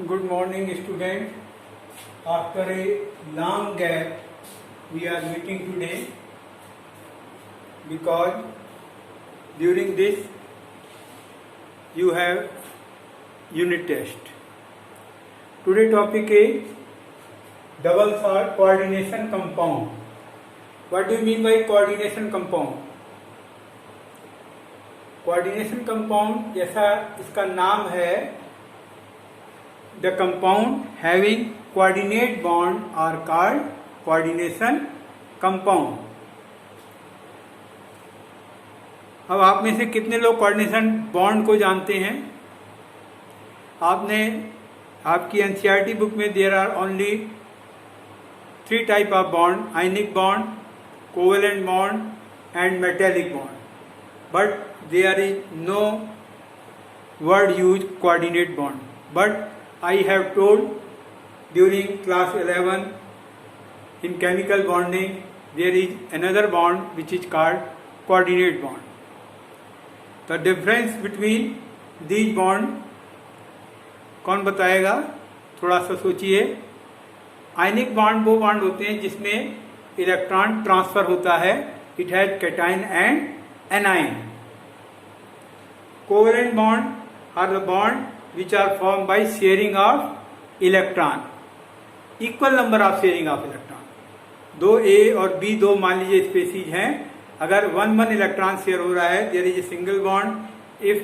Good morning, student. After a long gap, we are meeting today because during this you have unit test. Today topic is double salt coordination compound. What do you mean by coordination compound? Coordination compound जैसा इसका नाम है, the compound having coordinate bond are called coordination compound. अब आप में से कितने लोग कोऑर्डिनेशन बॉन्ड को जानते हैं? आपने आपकी एनसीईआरटी बुक में there are only 3 type of bond, ionic bond, covalent bond and metallic bond, but there is no word used coordinate bond. But I have told during class 11 in chemical bonding there is another bond which is called coordinate bond. The difference between these bond कौन बताएगा? थोड़ा सा सोचिए। Ionic bond वो bond होते हैं जिसमें electron transfer होता है, it has cation and anion. Covalent bond are the bond which are formed by sharing of electron, equal number of sharing of electron. दो A और B दो मान लीजिए स्पेसीज हैं, अगर 1 इलेक्ट्रॉन शेयर हो रहा है there is a single bond. If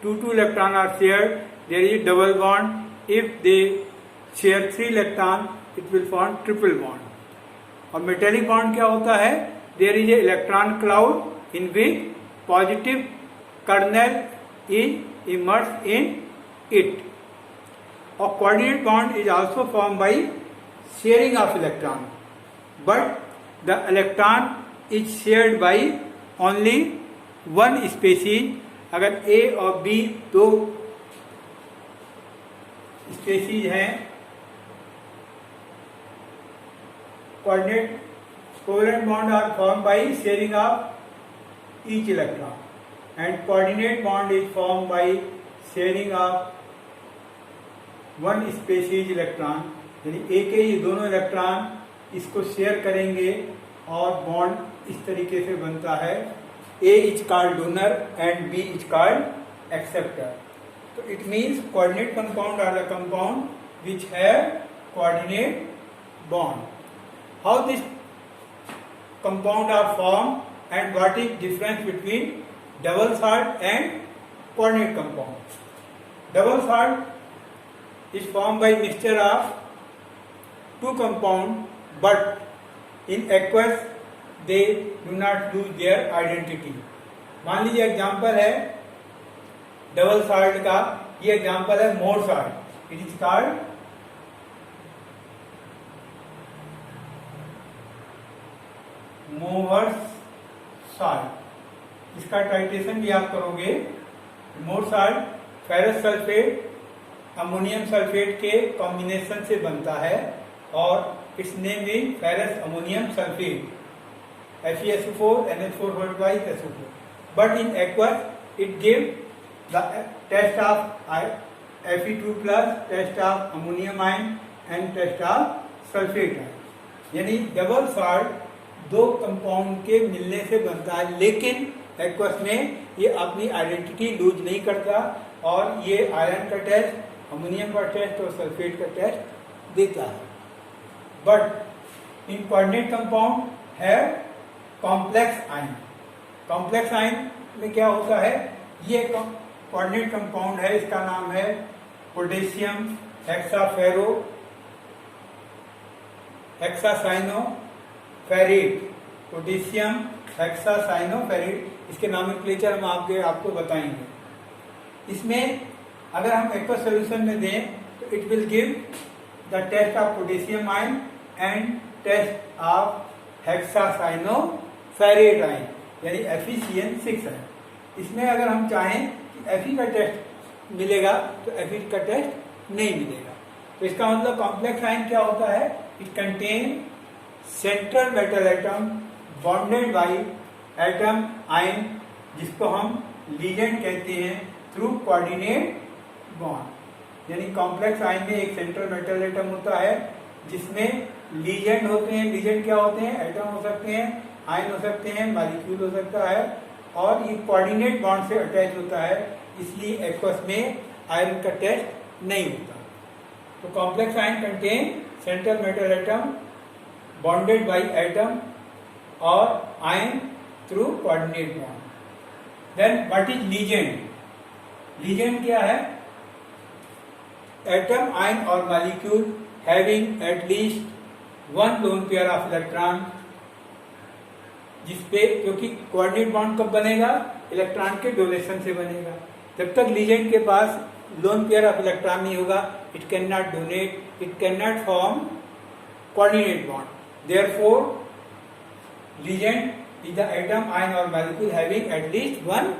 2 electron are shared there is a double bond. If they share 3 electron it will form triple bond. और मेटेलिक बॉन्ड क्या होता है? there is a electron cloud in which positive kernel is immersed in it. A coordinate bond is also formed by sharing of electron, but the electron is shared by only one species. अगर A और B दो species हैं, covalent bond are formed by sharing of each electron and coordinate bond is formed by sharing of one species electron. यानी A के ये दोनों electron इसको share करेंगे और बॉन्ड इस तरीके से बनता है, A is called donor and B is called acceptor. तो it means coordinate compound are the compound which have coordinate bond. How this compound are formed and what is difference between double salt and coordinate compound? Double salt is formed by mixture of 2 compound, but in aqueous they do not lose their identity. मान लीजिए example है double salt का, ये example है Mohr salt, it is called Mohr's salt. इसका titration भी आप करोगे। Mohr salt ferrous sulphate ammonium sulphate के कॉम्बिनेशन से बनता है और its name is ferrous ammonium sulphate, FeSO4 NH4 SO4. But in aqueous it give the test of Fe2+, test of ammonium ion and test of sulphate ion. यानी double salt दो compound के मिलने से बनता है, लेकिन एक्वस में ये अपनी आइडेंटिटी लूज नहीं करता और ये आयरन का टेस्ट, अमोनियम का टेस्ट और सल्फेट का टेस्ट देता है। बट इन कोऑर्डिनेट कंपाउंड है कॉम्प्लेक्स आयन। कॉम्प्लेक्स आयन में क्या होता है? ये कोऑर्डिनेट कंपाउंड है, इसका नाम है पोटेशियम हेक्साफेरो हेक्सासाइनोफेरेट, पोटेशियम हेक्सासाइनोफेरेट। इसके नॉमेनक्लेचर हम आपको बताएंगे। इसमें अगर हम एक्वस सॉल्यूशन में दें तो it will give the test of potassium ion and test of hexacyanoferrate ion, यानी FeCN6 है। इसमें अगर हम चाहें कि Fe का टेस्ट मिलेगा तो Fe का टेस्ट नहीं मिलेगा। तो इसका मतलब कॉम्प्लेक्स आयन क्या होता है? It contain central metal atom bonded by atom ion, जिसको हम लीजेंड कहते हैं, थ्रू कोऑर्डिनेट बॉन्ड। यानी कॉम्प्लेक्स आयन में एक सेंट्रल मेटल एटम होता है जिसमें लीजेंड होते हैं। लीजेंड क्या होते हैं? एटम हो सकते हैं, आयन हो सकते हैं, मॉलिक्यूल हो सकता है, और ये कोऑर्डिनेट बॉन्ड से अटैच होता है, इसलिए एक्वस में आयरन का टेस्ट नहीं होता। तो complex ion contain central metal atom bonded by atom और ion through coordinate bond. Then what is ligand? Ligand क्या है? एटम, आयन और molecule having at least one lone pair of electron, जिसपे, क्योंकि कोऑर्डिनेट बॉन्ड कब बनेगा? Electron के donation से बनेगा। जब तक लीजेंड के पास लोन पेयर ऑफ इलेक्ट्रॉन नहीं होगा, it can not donate, it can not form coordinate bond. Therefore ligand is the atom, ion और molecule having at least one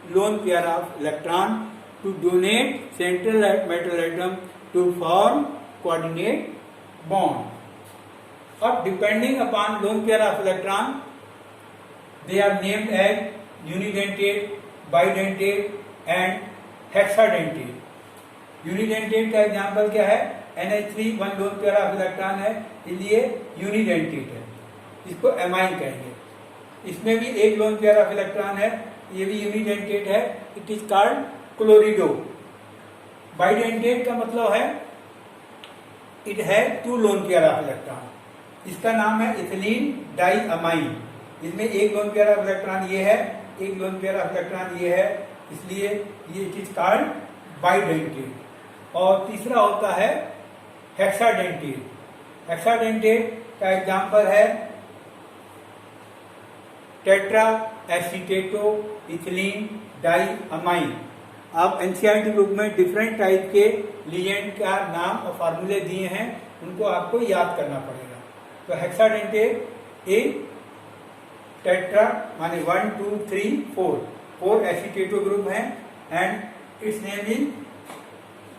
lone pair of electron to donate central metal atom to form coordinate bond. Or depending upon lone pair of electron, they are named as unidentate, bidentate and hexadentate. Unidentate का example क्या है? NH3 one lone pair of electron है, इसलिए unidentate है, इसको amine कहेंगे। इसमें भी एक लोन पेयर ऑफ इलेक्ट्रॉन है, ये भी यूनिडेंटेट है, it is called chlorido. Bidentate का मतलब है इट है two lone pair of electron, इसका नाम है इथिलीन डाई अमाइन। इसमें एक लोन पेयर ऑफ इलेक्ट्रॉन ये है, एक लोन पेयर ऑफ इलेक्ट्रॉन ये है, इसलिए ये इट इज कॉल्ड बाइडेंटेट। और तीसरा होता है हेक्साडेंटेट। हेक्साडेंटेट का एग्जाम्पल है tetra acetato ethylene die amine. आप एनसीईआरटी बुक में डिफरेंट टाइप के लीजेंड का नाम और फार्मूले दिए हैं, उनको आपको याद करना पड़ेगा। तो हेक्साडेंटेट ए टेट्रा माने 1 2 3 4 एसीटेटो ग्रुप है, and its name is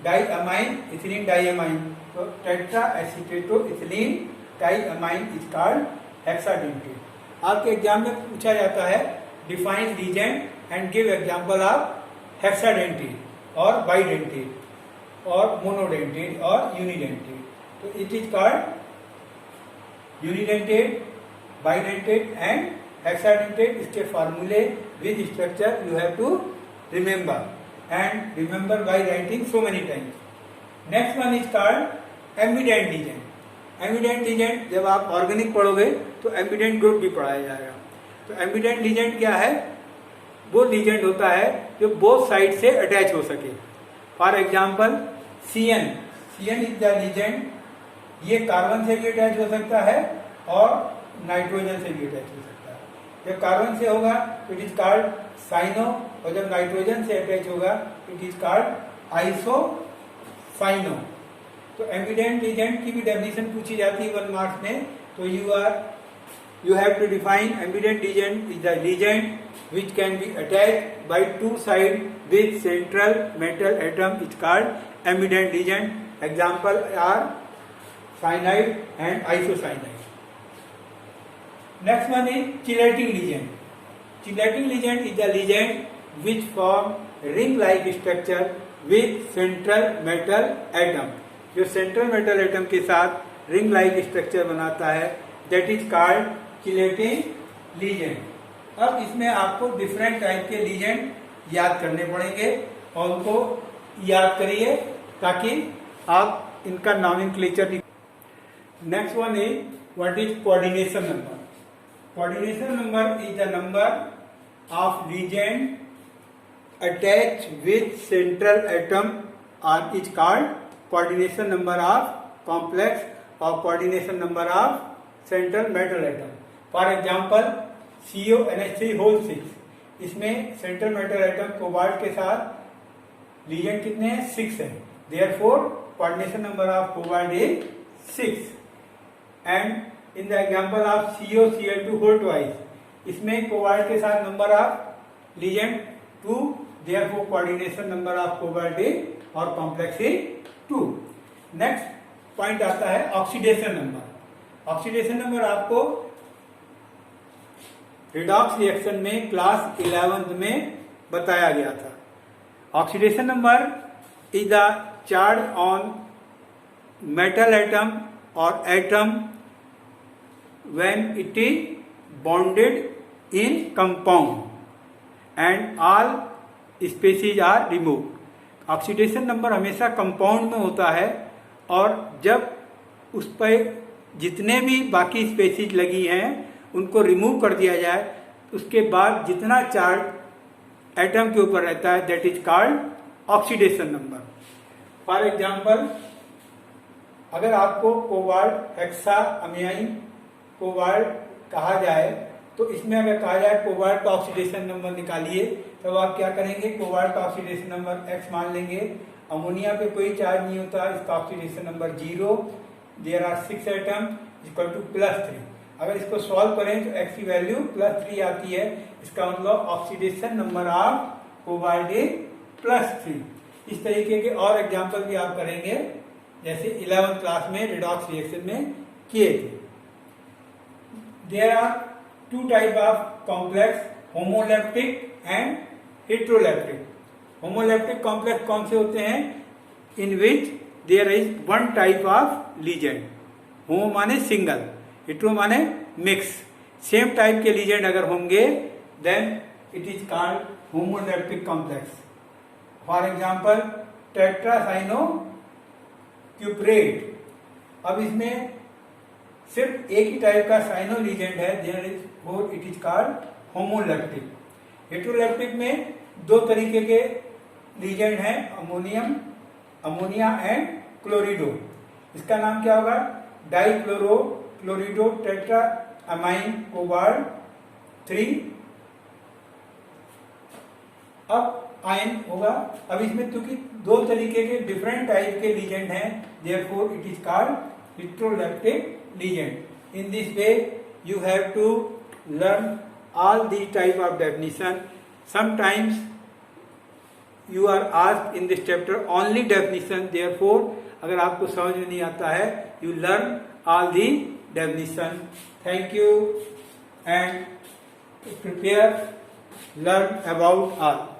diamine, ethylene diamine. तो tetra acetato ethylene diamine is called hexadentate. आपके एग्जाम में पूछा जाता है define ligand and give example of hexadentate और बाइडेंटेट और मोनोडेंटेट और यूनिडेंटेट। तो it is called unidentate, bidentate and hexadentate. इसके फार्मूले with structure you have to remember and remember by writing so many times. Next one is called ambient legend. Ambient legend जब आप organic पढ़ोगे तो ambient group भी पढ़ाया जाएगा। तो एम्बिडेंट लीजेंड क्या है? वो लीजेंड होता है जो बोथ साइड से अटैच हो सके। For example CN, CN is the legend, ये कार्बन से भी अटैच हो सकता है और नाइट्रोजन से भी अटैच हो सकता है। जब कार्बन से होगा तो इट इज कॉल्ड साइनो, और जब नाइट्रोजन से अटैच होगा इट इज कॉल्ड आइसोसाइनो। तो एम्बिडेंट लीजेंड की भी डेफिनेशन पूछी जाती है 1 मार्क्स में। तो you have to define ambident legend is the legend which can be attached by two sides with central metal atom is called ambident legend. Example are cyanide and isocyanide. Next one is chelating legend. Chelating legend is the legend which form ring-like structure with central metal atom. जो central metal atom के साथ ring like structure बनाता है, that is called chelating legend. अब इसमें आपको different type के legend याद करने पड़ेंगे और उनको याद करिए ताकि आप इनका nomenclature. Next one is what is coordination number. Coordination number is the number of ligand attach with central atom और is called coordination number of complex और coordination number of central metal atom. For example CONH3 इसमें central metal atom cobalt के साथ legend कितने हैं? 6 है। Therefore coordination number of cobalt is 6। And in the example of COCl2 इसमें cobalt के साथ number of legend 2, therefore coordination number of cobalt is और कॉम्प्लेक्स इज 2। नेक्स्ट पॉइंट आता है ऑक्सीडेशन नंबर। ऑक्सीडेशन नंबर आपको रिडॉक्स रिएक्शन में class 11th में बताया गया था। Oxidation number is the charge on metal atom or atom when it is bonded in compound and all species are removed. Oxidation number हमेशा compound में होता है और जब उस पर जितने भी बाकी स्पेसीज लगी हैं उनको रिमूव कर दिया जाए, उसके बाद जितना चार्ज एटम के ऊपर रहता है that is called oxidation number. For example, अगर आपको कोबाल्ट हेक्साअमीन कोबाल्ट कहा जाए तो इसमें अगर कहा जाए कोबाल्ट का ऑक्सीडेशन नंबर निकालिए, तो आप क्या करेंगे, कोबाल्ट का ऑक्सीडेशन नंबर x मान लेंगे. अमोनिया पे कोई चार्ज नहीं होता, इसका oxidation number 0. There are 6 atom equal to +3. अगर इसको सॉल्व करें तो x की वैल्यू +3 आती है. इसका मतलब oxidation number of cobalt is +3. इस तरीके के और एग्जाम्पल भी आप करेंगे जैसे 11th क्लास में रिडॉक्स रिएक्शन में किए थे. There are 2 type of complex, homoleptic and heteroleptic. Homoleptic complex कौन से होते हैं? In which there is 1 type of ligand. Homo माने सिंगल, हेट्रो माने मिक्स. सेम टाइप के लीजेंड अगर होंगे then it is called homoleptic complex. For example tetracyano cuprate. अब इसमें सिर्फ एक ही टाइप का साइनो लीजेंड है, there is four, it is called homoleptic. Heteroleptic में 2 तरीके के लीजेंड हैं, अमोनिया एंड क्लोरिडो. इसका नाम क्या होगा? Dichloro chlorido tetraammine cobalt 3. अब आयन होगा. अब इसमें क्योंकि 2 तरीके के डिफरेंट टाइप के लीजेंड हैं, therefore it is called heteroleptic ligand. In this way you have to learn all these type of definition. Sometimes you are asked in this chapter only definition, therefore अगर आपको समझ में नहीं आता है you learn all the definition. Thank you and prepare, learn about all.